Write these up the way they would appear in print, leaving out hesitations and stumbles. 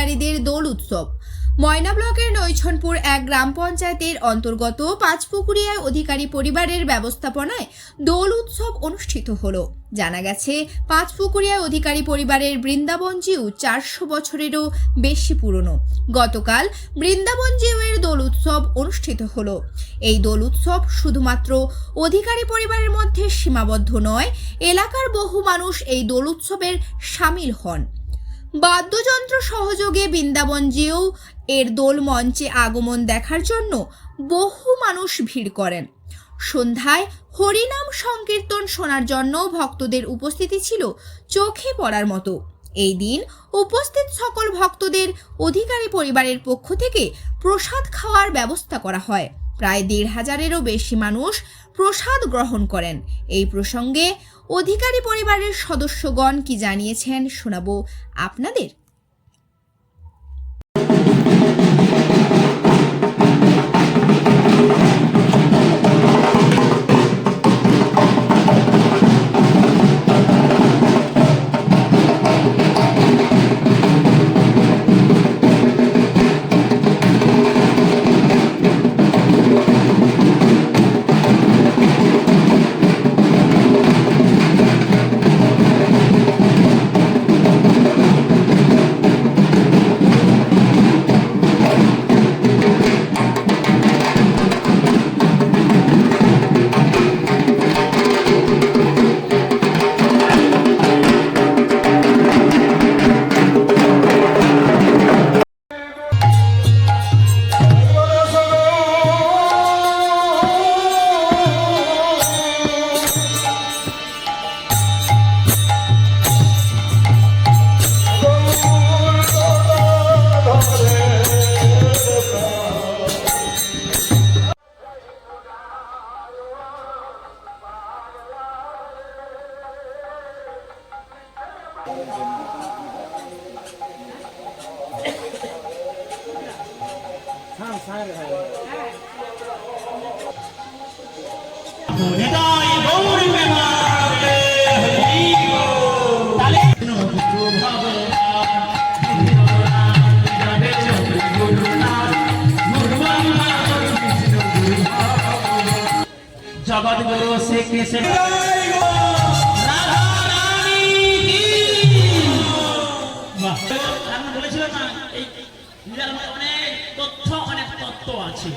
অধিকারীদের দোল উৎসব। ময়না ব্লকের নৈছনপুর এক গ্রাম পঞ্চায়েতের অন্তর্গত পাঁচপুকুরিয়ায় অধিকারী পরিবারের ব্যবস্থাপনায় দোল উৎসব অনুষ্ঠিত হলো। জানা গেছে, পাঁচপুকুরিয়ায় অধিকারী পরিবারের বৃন্দাবন জিউ 400 বছরেরও বেশি পুরনো। গতকাল বৃন্দাবন জিউয়ের দোল উৎসব অনুষ্ঠিত হলো। এই দোল উৎসব শুধুমাত্র অধিকারী পরিবারের মধ্যে সীমাবদ্ধ নয়, এলাকার বহু মানুষ এই দোল উৎসবের সামিল হন। বাদ্যযন্ত্র সহযোগে বৃন্দাবন জিউ এর দোল মঞ্চে আগমন দেখার জন্য বহু মানুষ ভিড় করেন। সন্ধ্যায় হরিনাম সংকীর্তন শোনার জন্য ভক্তদের উপস্থিতি ছিল চোখে পড়ার মতো। এই দিন উপস্থিত সকল ভক্তদের অধিকারী পরিবারের পক্ষ থেকে প্রসাদ খাওয়ার ব্যবস্থা করা হয়। প্রায় 1,500-এরও বেশি মানুষ প্রসাদ গ্রহণ করেন। এই প্রসঙ্গে অধিকারী পরিবারের সদস্যগণ কি জানিয়েছেন শোনাবো আপনাদের। जगत गुरु से कैसे বলেছিলাম না, এই অনেক তথ্য অনেক তত্ত্ব আছে।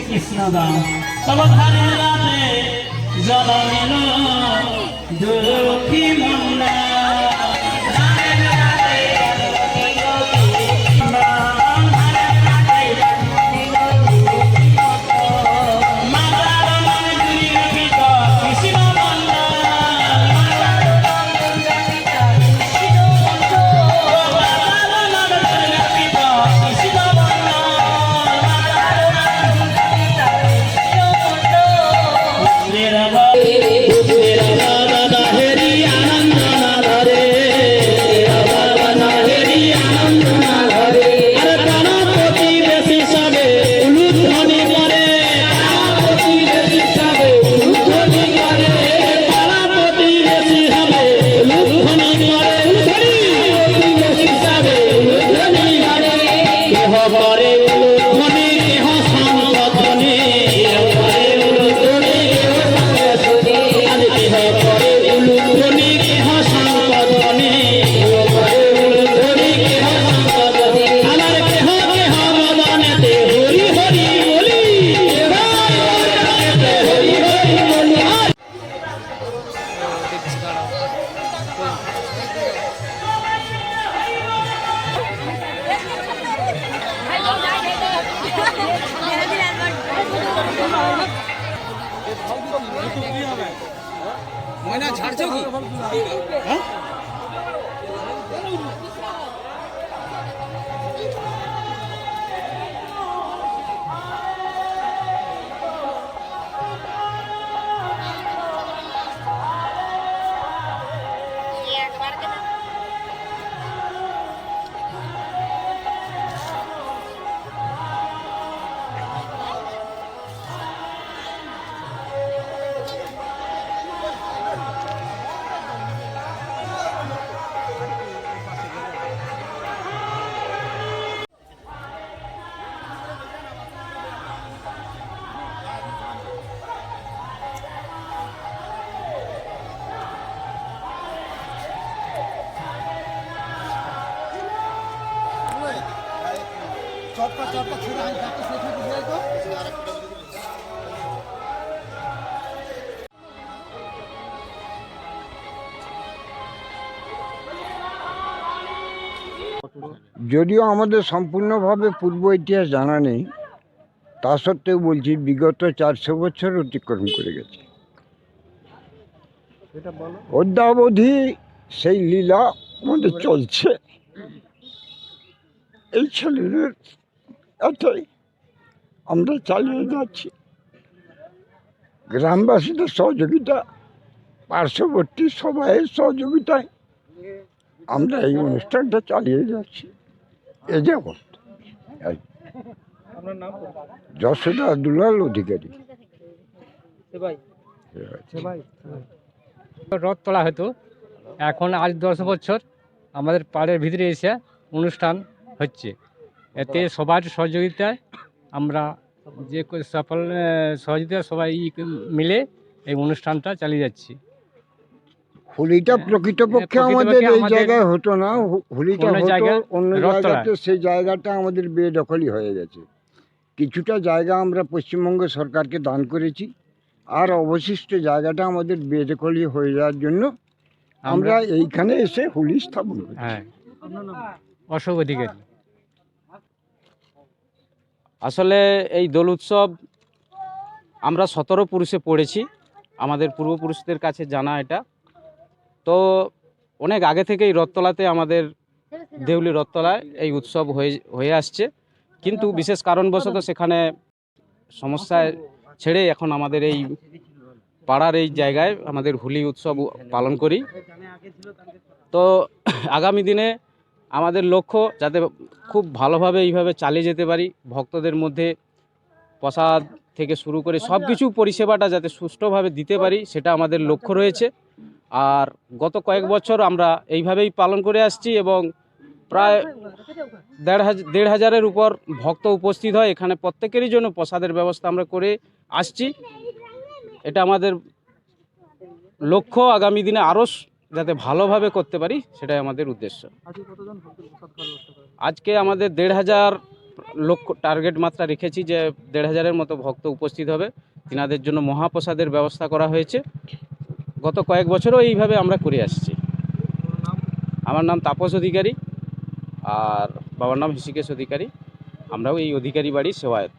কৃষ্ণদাম তব ধারে রাতে জলমিল দুঃখী মন্দা Hare ময়না ছাড়ছো কি হ্যাঁ যদিও আমাদের সম্পূর্ণভাবে পূর্ব ইতিহাস জানা নেই, তা সত্ত্বেও বলছি বিগত 400 বছর অতিক্রম করে গেছে। অদ্যাবধি সেই লীলা আমাদের চলছে। এই ছেলেদের এটাই আমরা চালিয়ে যাচ্ছি। গ্রামবাসীদের সহযোগিতা, পার্শ্ববর্তী সবাইয়ের সহযোগিতায় আমরা এই অনুষ্ঠানটা চালিয়ে যাচ্ছি। এ যাবৎ যশোদা দুলাল অধিকারী। রথ তোলা হতো, এখন আজ 10 বছর আমাদের পাড়ের ভিতরে এসে অনুষ্ঠান হচ্ছে। এতে সবার সহযোগিতায় আমরা যে সফল সহযোগিতা সবাই মিলে এই অনুষ্ঠানটা চালিয়ে যাচ্ছি। হোলিটা প্রকৃতপক্ষে আমাদের এই জায়গায় হতো না, হোলিটা অন্য হতো জায়গায়, অন্য রথতলায়। জায়গাতে। সেই জায়গাটা আমাদের বেদখলই হয়ে গেছে। কিছুটা জায়গা আমরা পশ্চিমবঙ্গ সরকারকে দান করেছি, আর অবশিষ্ট জায়গাটা আমাদের বেদখলই হয়ে যাওয়ার জন্য আমরা এইখানে এসে হোলি স্থাপন করি। হ্যাঁ, অশোক অধিকারী। আসলে এই দোল উৎসব আমরা 17 পুরুষে পড়েছি, আমাদের পূর্বপুরুষদের কাছে জানা এটা। তো অনেক আগে থেকেই রথতলাতে আমাদের দেউলি রথতলায় এই উৎসব হয়ে আসছে, কিন্তু বিশেষ কারণবশত সেখানে সমস্যায় ছেড়ে এখন আমাদের এই পাড়ার এই জায়গায় আমাদের হোলি উৎসব পালন করি। তো আগামী দিনে আমাদের লক্ষ্য যাতে খুব ভালোভাবে এইভাবে চালিয়ে যেতে পারি, ভক্তদের মধ্যে প্রসাদ থেকে শুরু করে সব কিছু পরিষেবাটা যাতে সুষ্ঠুভাবে দিতে পারি, সেটা আমাদের লক্ষ্য রয়েছে। আর গত কয়েক বছর আমরা এইভাবেই পালন করে আসছি এবং প্রায় 1,500-1,500-এর উপর ভক্ত উপস্থিত হয় এখানে। প্রত্যেকেরই জন্য প্রসাদের ব্যবস্থা আমরা করে আসছি। এটা আমাদের লক্ষ্য, আগামী দিনে আরও যাতে ভালোভাবে করতে পারি সেটাই আমাদের উদ্দেশ্য। আজকে আমাদের 1,500 লক্ষ্য টার্গেট মাত্রা রেখেছি, যে 1,500-এর মতো ভক্ত উপস্থিত হবে। তিনাদের জন্য মহাপ্রসাদের ব্যবস্থা করা হয়েছে। গত কয়েক বছরও এইভাবে আমরা করে আসছি। আমার নাম তাপস অধিকারী, আর বাবার নাম হৃষিকেশ অধিকারী। আমরাও এই অধিকারী বাড়ির সেবায়ত।